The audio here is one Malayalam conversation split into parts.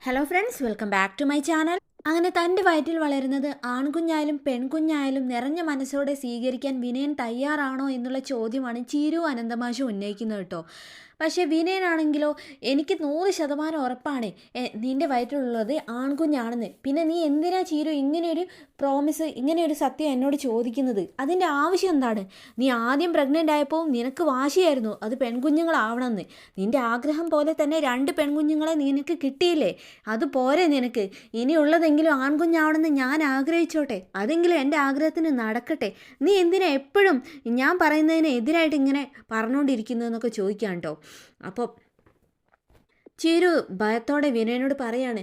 Hello friends, welcome back to my channel. അങ്ങനെ തൻ്റെ വയറ്റിൽ വളരുന്നത് ആൺകുഞ്ഞായാലും പെൺകുഞ്ഞായാലും നിറഞ്ഞ മനസ്സോടെ സ്വീകരിക്കാൻ വിനയൻ തയ്യാറാണോ എന്നുള്ള ചോദ്യമാണ് ചീരു അനന്തമാഷ് ഉന്നയിക്കുന്നത് കേട്ടോ. പക്ഷേ വിനയനാണെങ്കിലോ, എനിക്ക് 100% ഉറപ്പാണ് നിൻ്റെ വയറ്റിലുള്ളത് ആൺകുഞ്ഞാണെന്ന്. പിന്നെ നീ എന്തിനാ ചീരു ഇങ്ങനെയൊരു പ്രോമിസ്, ഇങ്ങനെയൊരു സത്യം എന്നോട് ചോദിക്കുന്നത്? അതിൻ്റെ ആവശ്യം എന്താണ്? നീ ആദ്യം പ്രഗ്നൻ്റ് ആയപ്പോൾ നിനക്ക് വാശിയായിരുന്നു അത് പെൺകുഞ്ഞുങ്ങളാവണമെന്ന്. നിൻ്റെ ആഗ്രഹം പോലെ തന്നെ 2 പെൺകുഞ്ഞുങ്ങളെ നിനക്ക് കിട്ടിയില്ലേ? അതുപോരെ നിനക്ക്? ഇനിയുള്ളതെങ്കിലും ആൺകുഞ്ഞാവണമെന്ന് ഞാൻ ആഗ്രഹിച്ചോട്ടെ, അതെങ്കിലും എൻ്റെ ആഗ്രഹത്തിന് നടക്കട്ടെ. നീ എന്തിനാ എപ്പോഴും ഞാൻ പറയുന്നതിന് എതിരായിട്ട് ഇങ്ങനെ പറഞ്ഞുകൊണ്ടിരിക്കുന്നതെന്നൊക്കെ ചോദിക്കാം കേട്ടോ. അപ്പോൾ ചിരു ഭയത്തോടെ വിനയനോട് പറയാണ്,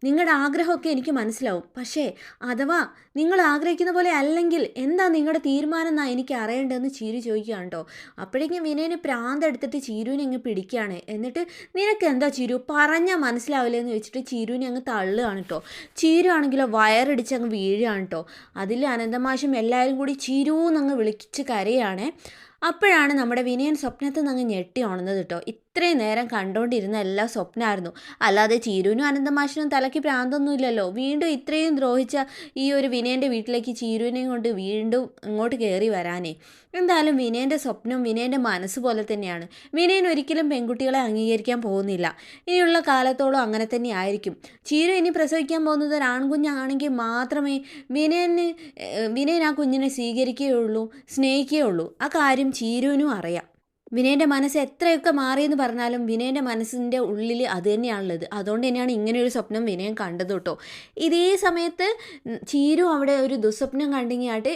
നിങ്ങളുടെ ആഗ്രഹമൊക്കെ എനിക്ക് മനസ്സിലാവും, പക്ഷേ അഥവാ നിങ്ങൾ ആഗ്രഹിക്കുന്ന പോലെ അല്ലെങ്കിൽ എന്താ നിങ്ങളുടെ തീരുമാനം എന്നാണ് എനിക്ക് അറിയേണ്ടതെന്ന് ചീരു ചോദിക്കുകയാണ് കേട്ടോ. അപ്പോഴേക്കും വിനയന് പ്രാന്തെടുത്തിട്ട് ചീരുവിനെ അങ്ങ് പിടിക്കുകയാണ്. എന്നിട്ട് നിനക്ക് എന്താ ചീരു പറഞ്ഞാൽ മനസ്സിലാവില്ല എന്ന് വെച്ചിട്ട് ചീരുവിനെ അങ്ങ് തള്ളുകയാണ് കേട്ടോ. ചീരു ആണെങ്കിലോ വയറിടിച്ച് അങ്ങ് വീഴുകയാണ് കേട്ടോ. അതിൽ അനന്തമാഷും എല്ലാവരും കൂടി ചീരുവെന്നങ്ങ് വിളിച്ച് കരയാണ്. അപ്പോഴാണ് നമ്മുടെ വിനയൻ സ്വപ്നത്തിൽ നിന്ന് അങ്ങ് ഞെട്ടി ഉണർന്നത് കേട്ടോ. ഇത്രയും നേരം കണ്ടുകൊണ്ടിരുന്ന എല്ലാം സ്വപ്നമായിരുന്നു, അല്ലാതെ ചീരുവിനും അനന്തമാഷിനും തലയ്ക്ക് പ്രാന്തൊന്നുമില്ലല്ലോ. വീണ്ടും ഇത്രയും ദ്രോഹിച്ച ഈ ഒരു വിനയൻ്റെ വീട്ടിലേക്ക് ചീരുവിനെയും കൊണ്ട് വീണ്ടും ഇങ്ങോട്ട് കയറി വരാനേ. എന്തായാലും വിനയൻ്റെ സ്വപ്നം വിനയൻ്റെ മനസ്സ് പോലെ തന്നെയാണ്. വിനയൻ ഒരിക്കലും പെൺകുട്ടികളെ അംഗീകരിക്കാൻ പോകുന്നില്ല. ഇനിയുള്ള കാലത്തോളം അങ്ങനെ തന്നെ ആയിരിക്കും. ചീരു ഇനി പ്രസവിക്കാൻ പോകുന്നത് ഒരു ആൺകുഞ്ഞാണെങ്കിൽ മാത്രമേ വിനയൻ ആ കുഞ്ഞിനെ സ്വീകരിക്കുകയുള്ളൂ, സ്നേഹിക്കുകയുള്ളൂ. ആ കാര്യം ചീരുവിനും അറിയാം. വിനയൻ്റെ മനസ്സ് എത്രയൊക്കെ മാറിയെന്ന് പറഞ്ഞാലും വിനയൻ്റെ മനസ്സിൻ്റെ ഉള്ളിൽ അത് തന്നെയാണുള്ളത്. അതുകൊണ്ട് തന്നെയാണ് ഇങ്ങനെയൊരു സ്വപ്നം വിനയൻ കണ്ടത് കേട്ടോ. ഇതേ സമയത്ത് ചീരു അവിടെ ഒരു ദുസ്വപ്നം കണ്ടിങ്ങായിട്ട്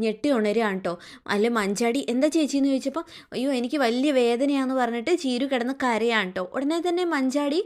ഞെട്ടി ഉണരുകയാണ് കേട്ടോ. അല്ല മഞ്ചാടി എന്താ ചേച്ചി എന്ന് ചോദിച്ചപ്പോൾ, അയ്യോ എനിക്ക് വലിയ വേദനയാണെന്ന് പറഞ്ഞിട്ട് ചീരു കിടന്ന് കരയാണ് കേട്ടോ. ഉടനെ തന്നെ മഞ്ചാടി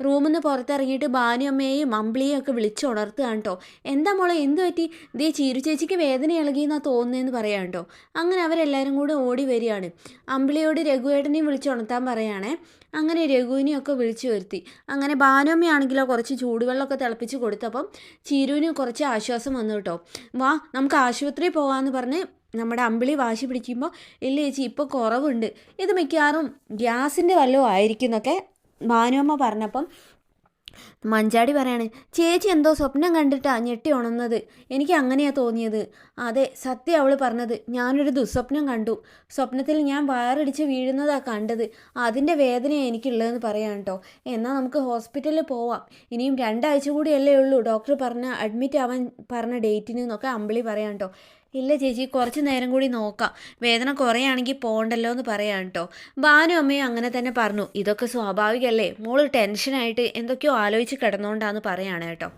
റൂമിൽ നിന്ന് പുറത്തിറങ്ങിയിട്ട് ഭാനുയമ്മയെയും അമ്പിളിയെയും ഒക്കെ വിളിച്ചുണർത്തുകയാണ് കേട്ടോ. എന്താ മോളെ, എന്ത് പറ്റി? ദേ ചീരു ചേച്ചിക്ക് വേദന ഇളകിയെന്നാണ് തോന്നുന്നതെന്ന് പറയാം കേട്ടോ. അങ്ങനെ അവരെല്ലാവരും കൂടെ ഓടി വരികയാണ്. അമ്പിളിയോട് രഘുവേട്ടനെയും വിളിച്ചുണർത്താൻ പറയുകയാണേ. അങ്ങനെ രഘുവിനെയൊക്കെ വിളിച്ചു വരുത്തി. അങ്ങനെ ഭാനുയമ്മയാണെങ്കിലോ കുറച്ച് ചൂടുവെള്ളമൊക്കെ തിളപ്പിച്ച് കൊടുത്തപ്പം ചീരുവിന് കുറച്ച് ആശ്വാസം വന്നു കേട്ടോ. വാ നമുക്ക് ആശുപത്രിയിൽ പോകാമെന്ന് പറഞ്ഞ് നമ്മുടെ അമ്പിളി വാശി പിടിക്കുമ്പോൾ, ഇല്ല ചേച്ചി ഇപ്പോൾ കുറവുണ്ട്, ഇത് മിക്കവാറും ഗ്യാസിൻ്റെ വല്ലതും ആയിരിക്കും എന്നൊക്കെ ഭാനുയമ്മ പറഞ്ഞപ്പം മഞ്ചാടി പറയാണ്, ചേച്ചി എന്തോ സ്വപ്നം കണ്ടിട്ടാണ് ഞെട്ടി ഉണർന്നത്, എനിക്ക് അങ്ങനെയാണ് തോന്നിയത്. അതെ സത്യം അവൾ പറഞ്ഞത്, ഞാനൊരു ദുസ്വപ്നം കണ്ടു. സ്വപ്നത്തിൽ ഞാൻ വയറിടിച്ച് വീഴുന്നതാണ് കണ്ടത്, അതിൻ്റെ വേദനയാണ് എനിക്കുള്ളതെന്ന് പറയാം കേട്ടോ. എന്നാൽ നമുക്ക് ഹോസ്പിറ്റലിൽ പോവാം, ഇനിയും 2 ആഴ്ച കൂടിയല്ലേ ഉള്ളൂ ഡോക്ടർ അഡ്മിറ്റ് ആവാൻ പറഞ്ഞ ഡേറ്റിന് എന്നൊക്കെ അമ്പിളി പറയാം കേട്ടോ. ഇല്ല ചേച്ചി കുറച്ച് നേരം കൂടി നോക്കാം, വേദന കുറയാണെങ്കിൽ പോകണ്ടല്ലോ എന്ന് പറയാം കേട്ടോ. ഭാനു അമ്മയും അങ്ങനെ തന്നെ പറഞ്ഞു. ഇതൊക്കെ സ്വാഭാവികമല്ലേ, മോള് ടെൻഷനായിട്ട് എന്തൊക്കെയോ ആലോചിച്ച് കിടന്നുകൊണ്ടാന്ന് പറയാണ് കേട്ടോ.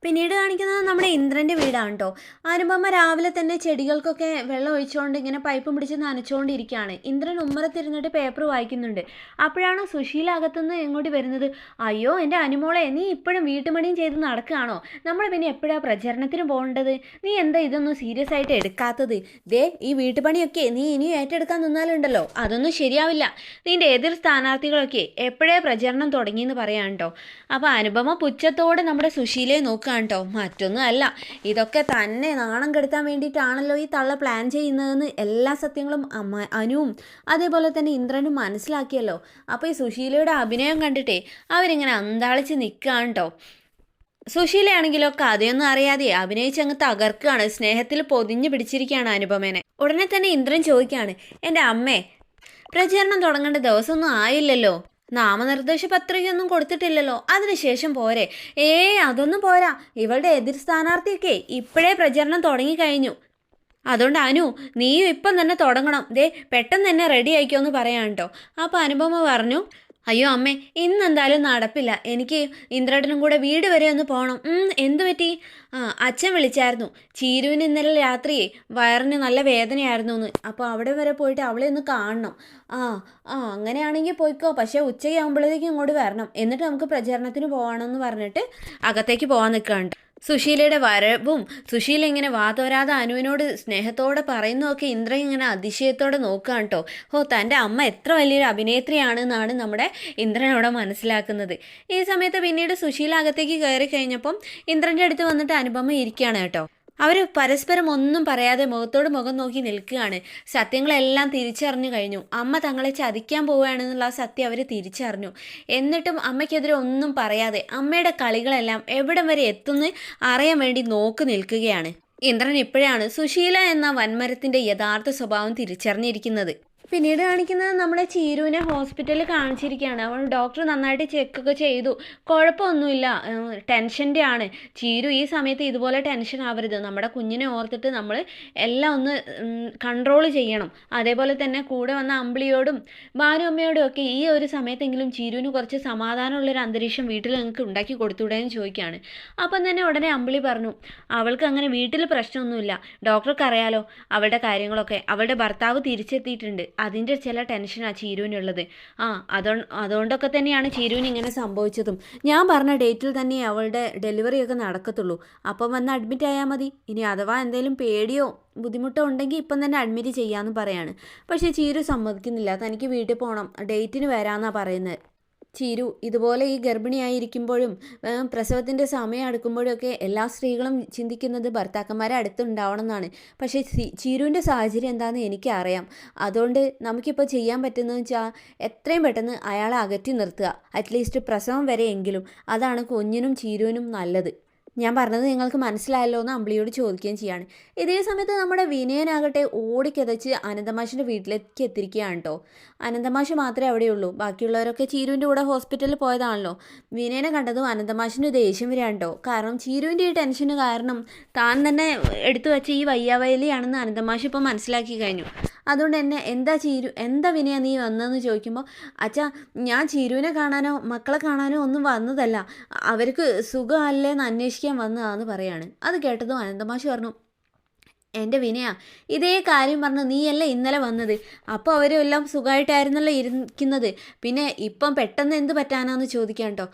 പിന്നീട് കാണിക്കുന്നത് നമ്മുടെ ഇന്ദ്രൻ്റെ വീടാണ് കേട്ടോ. അനുപമ രാവിലെ തന്നെ ചെടികൾക്കൊക്കെ വെള്ളം ഒഴിച്ചുകൊണ്ട് ഇങ്ങനെ പൈപ്പ് പിടിച്ച് നനച്ചുകൊണ്ടിരിക്കുകയാണ്. ഇന്ദ്രൻ ഉമ്മറത്തിരുന്നിട്ട് പേപ്പർ വായിക്കുന്നുണ്ട്. അപ്പോഴാണ് സുശീല അകത്തുനിന്ന് ഇങ്ങോട്ട് വരുന്നത്. അയ്യോ എൻ്റെ അനുമോളെ, നീ ഇപ്പോഴും വീട്ടുപണിയും ചെയ്ത് നടക്കുകയാണോ? നമ്മൾ പിന്നെ എപ്പോഴാണ് പ്രചരണത്തിന് പോകേണ്ടത്? നീ എന്താ ഇതൊന്നും സീരിയസ് ആയിട്ട് എടുക്കാത്തത്? ദേ ഈ വീട്ടുപണിയൊക്കെ നീ ഇനിയും ഏറ്റെടുക്കാൻ നിന്നാലുണ്ടല്ലോ അതൊന്നും ശരിയാവില്ല. നിൻ്റെ എതിർ സ്ഥാനാർത്ഥികളൊക്കെ എപ്പോഴേ പ്രചരണം തുടങ്ങിയെന്ന് പറയാം കേട്ടോ. അപ്പോൾ അനുപമ പുച്ഛത്തോടെ നമ്മുടെ സുശീലയെ നോക്കുക കേട്ടോ. മറ്റൊന്നും അല്ല, ഇതൊക്കെ തന്നെ നാണം കെടുത്താൻ വേണ്ടിയിട്ടാണല്ലോ ഈ തള്ള പ്ലാൻ ചെയ്യുന്നതെന്ന് എല്ലാ സത്യങ്ങളും അനുവും അതേപോലെ തന്നെ ഇന്ദ്രനും മനസ്സിലാക്കിയല്ലോ. അപ്പോൾ ഈ സുശീലയുടെ അഭിനയം കണ്ടിട്ടേ അവരിങ്ങനെ അന്താളിച്ച് നിൽക്കുകയാണ് കേട്ടോ. സുശീലയാണെങ്കിലോ കഥയൊന്നും അറിയാതെ അഭിനയിച്ചങ്ങ് തകർക്കുകയാണ്. സ്നേഹത്തിൽ പൊതിഞ്ഞു പിടിച്ചിരിക്കുകയാണ് അനുപമേനെ. ഉടനെ തന്നെ ഇന്ദ്രൻ ചോദിക്കുകയാണ്, എൻ്റെ അമ്മേ പ്രചരണം തുടങ്ങേണ്ട ദിവസമൊന്നും ആയില്ലല്ലോ, നാമനിർദ്ദേശ പത്രികയൊന്നും കൊടുത്തിട്ടില്ലല്ലോ, അതിനുശേഷം പോരെ? അതൊന്നും പോരാ, ഇവളുടെ എതിർ സ്ഥാനാർത്ഥിയൊക്കെ ഇപ്പോഴേ പ്രചരണം തുടങ്ങിക്കഴിഞ്ഞു. അതുകൊണ്ട് അനു നീയും ഇപ്പം തന്നെ തുടങ്ങണം, ദേ പെട്ടെന്ന് തന്നെ റെഡി ആയിക്കോ എന്ന് പറയാം കേട്ടോ. അപ്പോൾ അനുപമ പറഞ്ഞു, അയ്യോ അമ്മേ ഇന്നെന്തായാലും നടപ്പില്ല, എനിക്ക് ഇന്ദ്രേട്ടനും കൂടെ വീട് വരെ ഒന്ന് പോകണം. എന്തു പറ്റി? അച്ഛൻ വിളിച്ചായിരുന്നു, ചീരുവിന് ഇന്നലെ രാത്രി വയറിന് നല്ല വേദനയായിരുന്നു എന്ന്. അപ്പോൾ അവിടെ വരെ പോയിട്ട് അവളെ ഒന്ന് കാണണം. അങ്ങനെയാണെങ്കിൽ പോയിക്കോ, പക്ഷേ ഉച്ചയാകുമ്പോഴേക്കും ഇങ്ങോട്ട് വരണം, എന്നിട്ട് നമുക്ക് പ്രചരണത്തിന് പോകണമെന്ന് പറഞ്ഞിട്ട് അകത്തേക്ക് പോകാൻ നിൽക്കാണ്ട്. സുശീലയുടെ വരവും സുശീല ഇങ്ങനെ വാതോരാതെ അനുവിനോട് സ്നേഹത്തോടെ പറയുന്നതൊക്കെ ഇന്ദ്രൻ ഇങ്ങനെ അതിശയത്തോടെ നോക്കുകയാണ് കേട്ടോ. തൻ്റെ അമ്മ എത്ര വലിയൊരു അഭിനേത്രിയാണെന്നാണ് നമ്മുടെ ഇന്ദ്രനോടെ മനസ്സിലാക്കുന്നത്. ഈ സമയത്ത് പിന്നീട് സുശീല അകത്തേക്ക് കയറി കഴിഞ്ഞപ്പം ഇന്ദ്രൻ്റെ അടുത്ത് വന്നിട്ട് അനുപമ ഇരിക്കുകയാണ് കേട്ടോ. അവർ പരസ്പരം ഒന്നും പറയാതെ മുഖത്തോട് മുഖം നോക്കി നിൽക്കുകയാണ്. സത്യങ്ങളെല്ലാം തിരിച്ചറിഞ്ഞു കഴിഞ്ഞു. അമ്മ തങ്ങളെ ചതിക്കാൻ പോവുകയാണെന്നുള്ള ആ സത്യം അവർ തിരിച്ചറിഞ്ഞു. എന്നിട്ടും അമ്മയ്ക്കെതിരെ ഒന്നും പറയാതെ അമ്മയുടെ കളികളെല്ലാം എവിടം വരെ എത്തുന്നു അറിയാൻ വേണ്ടി നോക്കി നിൽക്കുകയാണ്. ഇന്ദ്രൻ ഇപ്പോഴാണ് സുശീല എന്ന വൻമരത്തിൻ്റെ യഥാർത്ഥ സ്വഭാവം തിരിച്ചറിഞ്ഞിരിക്കുന്നത്. പിന്നീട് കാണിക്കുന്നത് നമ്മുടെ ചീരുവിനെ ഹോസ്പിറ്റലിൽ കാണിച്ചിരിക്കുകയാണ്. അവൾ ഡോക്ടർ നന്നായിട്ട് ചെക്കൊക്കെ ചെയ്തു, കുഴപ്പമൊന്നുമില്ല, ടെൻഷൻ്റെ ആണ്. ചീരു ഈ സമയത്ത് ഇതുപോലെ ടെൻഷൻ ആവരുത്. നമ്മുടെ കുഞ്ഞിനെ ഓർത്തിട്ട് നമ്മൾ എല്ലാം ഒന്ന് കൺട്രോൾ ചെയ്യണം. അതേപോലെ തന്നെ കൂടെ വന്ന അമ്പിളിയോടും ഭാനുഅമ്മയോടും ഒക്കെ ഈ ഒരു സമയത്തെങ്കിലും ചീരുവിന് കുറച്ച് സമാധാനമുള്ളൊരു അന്തരീക്ഷം വീട്ടിൽ നിങ്ങൾക്ക് ഉണ്ടാക്കി കൊടുത്തുവിടാന്ന് ചോദിക്കുകയാണ്. അപ്പം തന്നെ ഉടനെ അമ്പിളി പറഞ്ഞു, അവൾക്ക് അങ്ങനെ വീട്ടിൽ പ്രശ്നമൊന്നുമില്ല, ഡോക്ടർക്ക് അറിയാലോ അവളുടെ കാര്യങ്ങളൊക്കെ. അവളുടെ ഭർത്താവ് തിരിച്ചെത്തിയിട്ടുണ്ട്, അതിൻ്റെ ചില ടെൻഷനാണ് ചീരുവിനുള്ളത്. അതുകൊണ്ടൊക്കെ തന്നെയാണ് ചീരുവിന് ഇങ്ങനെ സംഭവിച്ചതും. ഞാൻ പറഞ്ഞ ഡേറ്റിൽ തന്നെ അവളുടെ ഡെലിവറിയൊക്കെ നടക്കത്തുള്ളൂ. അപ്പം വന്ന് അഡ്മിറ്റ് ആയാൽ മതി. ഇനി അഥവാ എന്തെങ്കിലും പേടിയോ ബുദ്ധിമുട്ടോ ഉണ്ടെങ്കിൽ ഇപ്പം തന്നെ അഡ്മിറ്റ് ചെയ്യാമെന്ന് പറയാണ്. പക്ഷേ ചീരു സമ്മതിക്കുന്നില്ല. തനിക്ക് വീട്ടിൽ പോകണം, ഡേറ്റിന് വരാമെന്നാണ് പറയുന്നത്. ചീരു ഇതുപോലെ ഈ ഗർഭിണിയായിരിക്കുമ്പോഴും പ്രസവത്തിൻ്റെ സമയം അടുക്കുമ്പോഴൊക്കെ എല്ലാ സ്ത്രീകളും ചിന്തിക്കുന്നത് ഭർത്താക്കന്മാരെ അടുത്തുണ്ടാവണം എന്നാണ്. പക്ഷേ ചീരുവിൻ്റെ സാഹചര്യം എന്താണെന്ന് എനിക്കറിയാം. അതുകൊണ്ട് നമുക്കിപ്പോൾ ചെയ്യാൻ പറ്റുന്നതെന്ന് വെച്ചാൽ എത്രയും പെട്ടെന്ന് അയാളെ അകറ്റി നിർത്തുക. അറ്റ്ലീസ്റ്റ് പ്രസവം വരെയെങ്കിലും. അതാണ് കുഞ്ഞിനും ചീരുവിനും നല്ലത്. ഞാൻ പറഞ്ഞത് നിങ്ങൾക്ക് മനസ്സിലായല്ലോ എന്ന് അമ്പിളിയോട് ചോദിക്കുകയും ചെയ്യാണ്. ഇതേ സമയത്ത് നമ്മുടെ വിനയനാകട്ടെ ഓടിക്കതച്ച് അനന്തമാഷിൻ്റെ വീട്ടിലേക്ക് എത്തിരിക്കുകയാണ് കേട്ടോ. അനന്തമാഷ് മാത്രമേ അവിടെയുള്ളൂ. ബാക്കിയുള്ളവരൊക്കെ ചീരുവിൻ്റെ കൂടെ ഹോസ്പിറ്റലിൽ പോയതാണല്ലോ. വിനയനെ കണ്ടതും അനന്തമാഷിന് ദേഷ്യം വരികയാണ് കേട്ടോ. കാരണം ചീരുവിൻ്റെ ഈ ടെൻഷന് കാരണം താൻ തന്നെ എടുത്തു വെച്ച ഈ വയ്യാവലിയാണെന്ന് അനന്തമാഷ് ഇപ്പോൾ മനസ്സിലാക്കി കഴിഞ്ഞു. അതുകൊണ്ട് തന്നെ എന്താ വിനയ നീ വന്നതെന്ന് ചോദിക്കുമ്പോൾ, അച്ഛാ ഞാൻ ചീരുവിനെ കാണാനോ മക്കളെ കാണാനോ ഒന്നും വന്നതല്ല, അവർക്ക് സുഖമല്ലേന്ന് അന്വേഷിക്കാൻ വന്നതാണെന്ന് പറയാണ്. അത് കേട്ടതും അനന്തമാഷ് പറഞ്ഞു, എൻ്റെ വിനയ ഇതേ കാര്യം പറഞ്ഞ് നീയല്ലേ ഇന്നലെ വന്നത്, അപ്പോൾ അവരെല്ലാം സുഖമായിട്ടായിരുന്നല്ലോ ഇരിക്കുന്നത്, പിന്നെ ഇപ്പം പെട്ടെന്ന് എന്ത് പറ്റാനാന്ന് ചോദിക്കാം കേട്ടോ.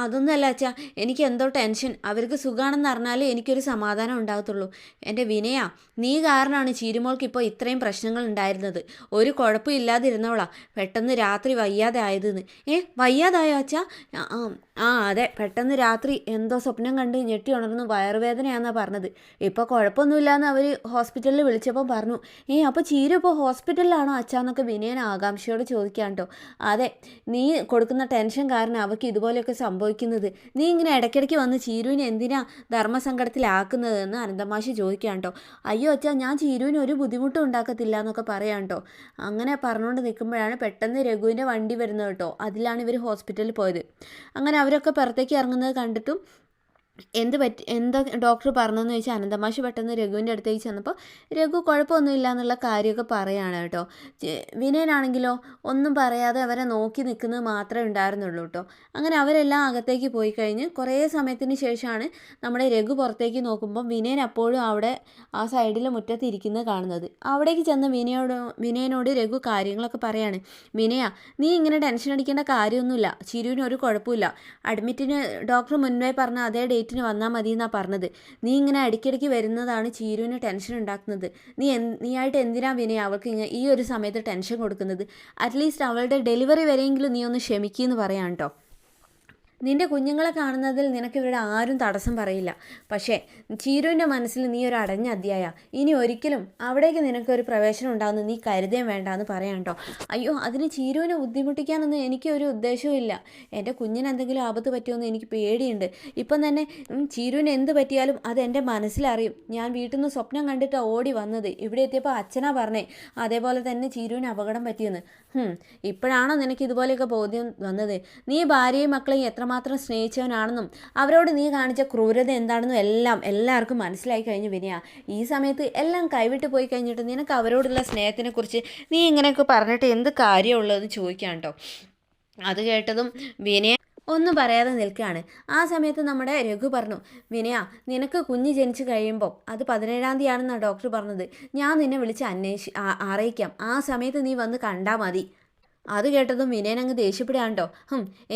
അതൊന്നുമല്ല അച്ഛാ, എനിക്ക് എന്തോ ടെൻഷൻ, അവർക്ക് സുഖമാണെന്ന് അറിഞ്ഞാലേ എനിക്കൊരു സമാധാനം ഉണ്ടാകത്തുള്ളൂ. എൻ്റെ വിനയ നീ കാരണമാണ് ചീരുമോൾക്ക് ഇപ്പോൾ ഇത്രയും പ്രശ്നങ്ങൾ ഉണ്ടായിരുന്നത്. ഒരു കുഴപ്പമില്ലാതിരുന്നവളാ പെട്ടെന്ന് രാത്രി വയ്യാതെ ആയതെന്ന്. വയ്യാതായോ അച്ഛാ? അതെ, പെട്ടെന്ന് രാത്രി എന്തോ സ്വപ്നം കണ്ട് ഞെട്ടി ഉണർന്ന് വയറുവേദനയാണെന്നാണ് പറഞ്ഞത്. ഇപ്പോൾ കുഴപ്പമൊന്നുമില്ലയെന്ന് അവർ ഹോസ്പിറ്റലിൽ വിളിച്ചപ്പോൾ പറഞ്ഞു. അപ്പോൾ ചീരു ഇപ്പോൾ ഹോസ്പിറ്റലിലാണോ അച്ഛാന്നൊക്കെ വിനയൻ ആകാംക്ഷയോട് ചോദിക്കാൻ കേട്ടോ. അതെ, നീ കൊടുക്കുന്ന ടെൻഷൻ കാരണം അവൾക്ക് ഇതുപോലെയൊക്കെ സംഭവിക്കുന്നത്. നീ ഇങ്ങനെ ഇടയ്ക്കിടയ്ക്ക് വന്ന് ചീരുവിനെ എന്തിനാ ധർമ്മസങ്കടത്തിലാക്കുന്നതെന്ന് അനന്തമാഷി ചോദിക്കാൻ കേട്ടോ. അയ്യോ അച്ഛാ, ഞാൻ ചീരുവിന് ഒരു ബുദ്ധിമുട്ടും ഉണ്ടാക്കത്തില്ല എന്നൊക്കെ പറയാം കേട്ടോ. അങ്ങനെ പറഞ്ഞുകൊണ്ട് നിൽക്കുമ്പോഴാണ് പെട്ടെന്ന് രഘുവിൻ്റെ വണ്ടി വരുന്നത് കേട്ടോ. അതിലാണ് ഇവർ ഹോസ്പിറ്റലിൽ പോയത്. അങ്ങനെ അവരൊക്കെ പുറത്തേക്ക് ഇറങ്ങുന്നത് കണ്ടിട്ടും എന്താ ഡോക്ടർ പറഞ്ഞതെന്ന് ചോദിച്ചാൽ അനന്തമാഷി പെട്ടെന്ന് രഘുവിൻ്റെ അടുത്തേക്ക് ചെന്നപ്പോൾ രഘു കുഴപ്പമൊന്നുമില്ല എന്നുള്ള കാര്യമൊക്കെ പറയുകയാണ് കേട്ടോ. വിനയനാണെങ്കിലോ ഒന്നും പറയാതെ അവരെ നോക്കി നിൽക്കുന്നത് മാത്രമേ ഉണ്ടായിരുന്നുള്ളൂ കേട്ടോ. അങ്ങനെ അവരെല്ലാം അകത്തേക്ക് പോയി കഴിഞ്ഞ് കുറേ സമയത്തിന് ശേഷമാണ് നമ്മുടെ രഘു പുറത്തേക്ക് നോക്കുമ്പോൾ വിനയൻ അപ്പോഴും അവിടെ ആ സൈഡിൽ മുറ്റത്തിരിക്കുന്നത് കാണുന്നത്. അവിടേക്ക് ചെന്ന് വിനയനോട് രഘു കാര്യങ്ങളൊക്കെ പറയാണ്. വിനയ, നീ ഇങ്ങനെ ടെൻഷൻ അടിക്കേണ്ട കാര്യമൊന്നുമില്ല, ചിരുവിന് ഒരു കുഴപ്പമില്ല, അഡ്മിറ്റിന് ഡോക്ടർ മുൻപേ പറഞ്ഞ അതേ ഡേറ്റിന് വന്നാൽ മതി എന്നാണ് പറഞ്ഞത്. നീ ഇങ്ങനെ ഇടയ്ക്കിടയ്ക്ക് വരുന്നതാണ് ചീരുവിന് ടെൻഷൻ ഉണ്ടാക്കുന്നത്. നീയായിട്ട് എന്തിനാ വിനയ അവൾക്ക് ഈ ഒരു സമയത്ത് ടെൻഷൻ കൊടുക്കുന്നത്? അറ്റ്ലീസ്റ്റ് അവളുടെ ഡെലിവറി വരെയെങ്കിലും നീ ഒന്ന് ക്ഷമിക്കുമെന്ന് പറയാം കേട്ടോ. നിൻ്റെ കുഞ്ഞുങ്ങളെ കാണുന്നതിൽ നിനക്കിവരുടെ ആരും തടസ്സം പറയില്ല. പക്ഷേ ചീരുവിൻ്റെ മനസ്സിൽ നീ ഒരു അടഞ്ഞ അധ്യായ. ഇനി ഒരിക്കലും അവിടേക്ക് നിനക്കൊരു പ്രവേശനം ഉണ്ടാകുന്ന നീ കരുതേം വേണ്ട എന്ന് പറയാം കേട്ടോ. അയ്യോ, അതിന് ചീരുവിനെ ബുദ്ധിമുട്ടിക്കാനൊന്നും എനിക്കൊരു ഉദ്ദേശവും ഇല്ല. എൻ്റെ കുഞ്ഞിന് എന്തെങ്കിലും ആപത്ത് പറ്റുമെന്ന് എനിക്ക് പേടിയുണ്ട്. ഇപ്പം തന്നെ ചീരുവിന് എന്ത് പറ്റിയാലും അത് എൻ്റെ മനസ്സിലറിയും. ഞാൻ വീട്ടിൽ നിന്ന് സ്വപ്നം കണ്ടിട്ട് ഓടി വന്നത്. ഇവിടെ എത്തിയപ്പോൾ അച്ഛനാ പറഞ്ഞേ അതേപോലെ തന്നെ ചീരുവിന് അപകടം പറ്റിയെന്ന്. ഇപ്പോഴാണോ നിനക്ക് ഇതുപോലെയൊക്കെ ബോധ്യം വന്നത്? നീ ഭാര്യയും മക്കളെയും എത്രമാത്രം സ്നേഹിച്ചവനാണെന്നും അവരോട് നീ കാണിച്ച ക്രൂരത എന്താണെന്നും എല്ലാവർക്കും മനസ്സിലായി കഴിഞ്ഞു വിനയ. ഈ സമയത്ത് എല്ലാം കൈവിട്ട് പോയി കഴിഞ്ഞിട്ട് നിനക്ക് അവരോടുള്ള സ്നേഹത്തിനെക്കുറിച്ച് നീ ഇങ്ങനെയൊക്കെ പറഞ്ഞിട്ട് എന്ത് കാര്യമുള്ളതെന്ന് ചോദിക്കാം കേട്ടോ. അത് കേട്ടതും വിനയ ഒന്നും പറയാതെ നിൽക്കുകയാണ്. ആ സമയത്ത് നമ്മുടെ രഘു പറഞ്ഞു, വിനയ നിനക്ക് കുഞ്ഞ് ജനിച്ച് കഴിയുമ്പോൾ അത് 17-ാം തീയതിയാണെന്നാണ് ഡോക്ടർ പറഞ്ഞത്. ഞാൻ നിന്നെ വിളിച്ച് അറിയിക്കാം. ആ സമയത്ത് നീ വന്ന് കണ്ടാൽ മതി. അത് കേട്ടതും വിനയൻ അങ്ങ് ദേഷ്യപ്പെടുകയാണ്ടോ.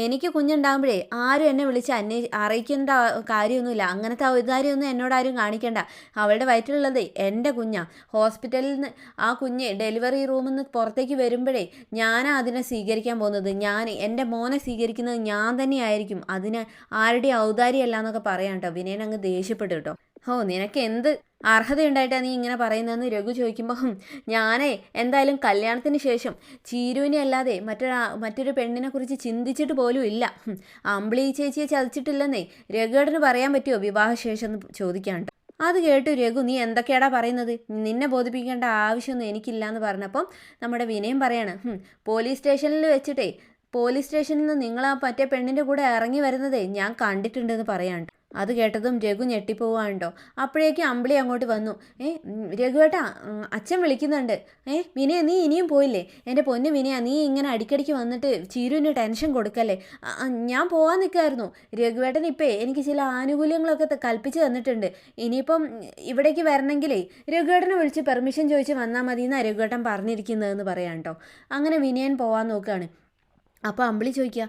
എനിക്ക് കുഞ്ഞുണ്ടാകുമ്പോഴേ ആരും എന്നെ വിളിച്ച് അറിയിക്കേണ്ട കാര്യമൊന്നുമില്ല. അങ്ങനത്തെ ഔദാര്യമൊന്നും എന്നോടാരും കാണിക്കേണ്ട. അവളുടെ വയറ്റിലുള്ളത് എൻ്റെ കുഞ്ഞാ. ഹോസ്പിറ്റലിൽ നിന്ന് ആ കുഞ്ഞ് ഡെലിവറി റൂമിൽ നിന്ന് പുറത്തേക്ക് വരുമ്പോഴേ ഞാനാ അതിനെ സ്വീകരിക്കാൻ പോകുന്നത്. എൻ്റെ മോനെ സ്വീകരിക്കുന്നത് ഞാൻ തന്നെയായിരിക്കും. അതിന് ആരുടെയും ഔദാര്യമല്ല എന്നൊക്കെ പറയാം കേട്ടോ. വിനയൻ അങ്ങ് ദേഷ്യപ്പെട്ടു കേട്ടോ. ഓ നിനക്ക് എന്ത് അർഹതയുണ്ടായിട്ടാണ് നീ ഇങ്ങനെ പറയുന്നതെന്ന് രഘു ചോദിക്കുമ്പോൾ ഞാനേ എന്തായാലും കല്യാണത്തിന് ശേഷം ചീരുവിനെ അല്ലാതെ മറ്റൊരു പെണ്ണിനെ കുറിച്ച് ചിന്തിച്ചിട്ട് പോലും ഇല്ല. അമ്പിളി ചേച്ചിയെ ചതിച്ചിട്ടില്ലെന്നേ രഘുവേട്ടന് പറയാൻ പറ്റുമോ വിവാഹശേഷം എന്ന് ചോദിക്കാണ്ട്. അത് കേട്ടു രഘു നീ എന്തൊക്കെയാടാ പറയുന്നത്, നിന്നെ ബോധിപ്പിക്കേണ്ട ആവശ്യമൊന്നും എനിക്കില്ല എന്ന് പറഞ്ഞപ്പം നമ്മുടെ വിനയം പറയാണ് പോലീസ് സ്റ്റേഷനിൽ നിന്ന് നിങ്ങൾ ആ മറ്റേ പെണ്ണിൻ്റെ കൂടെ ഇറങ്ങി വരുന്നതേ ഞാൻ കണ്ടിട്ടുണ്ടെന്ന് പറയാണ്ട്. അത് കേട്ടതും രഘു ഞെട്ടിപ്പോവാണ്ടോ. അപ്പോഴേക്കും അമ്പിളി അങ്ങോട്ട് വന്നു. രഘുവേട്ടാ അച്ഛൻ വിളിക്കുന്നുണ്ട്. വിനയ നീ ഇനിയും പോയില്ലേ? എൻ്റെ പൊന്നു വിനയ നീ ഇങ്ങനെ അടിക്കടിക്ക് വന്നിട്ട് ചീരുവിന് ടെൻഷൻ കൊടുക്കല്ലേ. ഞാൻ പോകാൻ നിൽക്കായിരുന്നു. രഘുവേട്ടൻ എനിക്ക് ചില ആനുകൂല്യങ്ങളൊക്കെ കൽപ്പിച്ച് തന്നിട്ടുണ്ട്. ഇനിയിപ്പം ഇവിടേക്ക് വരണമെങ്കിലേ രഘുവേട്ടനെ വിളിച്ച് പെർമിഷൻ ചോദിച്ച് വന്നാൽ മതി എന്നാണ് രഘുവേട്ടൻ പറഞ്ഞിരിക്കുന്നതെന്ന് പറയാം കേട്ടോ. അങ്ങനെ വിനയൻ പോകാൻ നോക്കുകയാണ്. അപ്പോൾ അമ്പിളി ചോദിക്കുക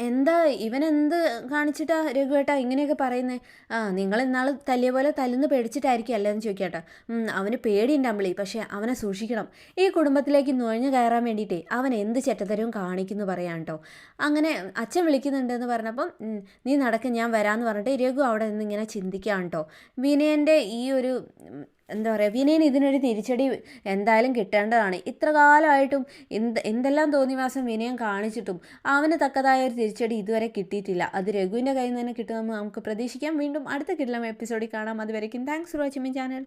എന്താ ഇവനെന്ത് കാണിച്ചിട്ടാ രഘുവേട്ടാ ഇങ്ങനെയൊക്കെ പറയുന്നത്? നിങ്ങൾ ഇന്നാൾ തല്ലിയ പോലെ തല്ലുന്ന് പേടിച്ചിട്ടായിരിക്കും അല്ലേ എന്ന് ചോദിക്കാട്ടോ. അവന് പേടിയുണ്ട് അമ്പിളി, പക്ഷേ അവനെ സൂക്ഷിക്കണം. ഈ കുടുംബത്തിലേക്ക് നുഴഞ്ഞു കയറാൻ വേണ്ടിയിട്ടേ അവൻ എന്ത് ചെറ്റത്തരവും കാണിക്കുന്നു പറയാം കേട്ടോ. അങ്ങനെ അച്ഛൻ വിളിക്കുന്നുണ്ടെന്ന് പറഞ്ഞപ്പം നീ നടക്ക് ഞാൻ വരാമെന്ന് പറഞ്ഞിട്ട് രഘു അവിടെ നിന്ന് ഇങ്ങനെ ചിന്തിക്കാം കേട്ടോ. വിനയൻ്റെ ഈ ഒരു എന്താ പറയുക, വിനയൻ ഇതിനൊരു തിരിച്ചടി എന്തായാലും കിട്ടേണ്ടതാണ്. ഇത്ര കാലമായിട്ടും എന്തെല്ലാം തോന്നിവാസം വിനയൻ കാണിച്ചിട്ടും അവന് തക്കതായ ഒരു തിരിച്ചടി ഇതുവരെ കിട്ടിയിട്ടില്ല. അത് രഘുവിൻ്റെ കയ്യിൽ നിന്ന് തന്നെ കിട്ടുമെന്ന് നമുക്ക് പ്രതീക്ഷിക്കാം. വീണ്ടും അടുത്ത കിടിലം എപ്പിസോഡിൽ കാണാം. അതുവരേക്കും thanks for watching my channel.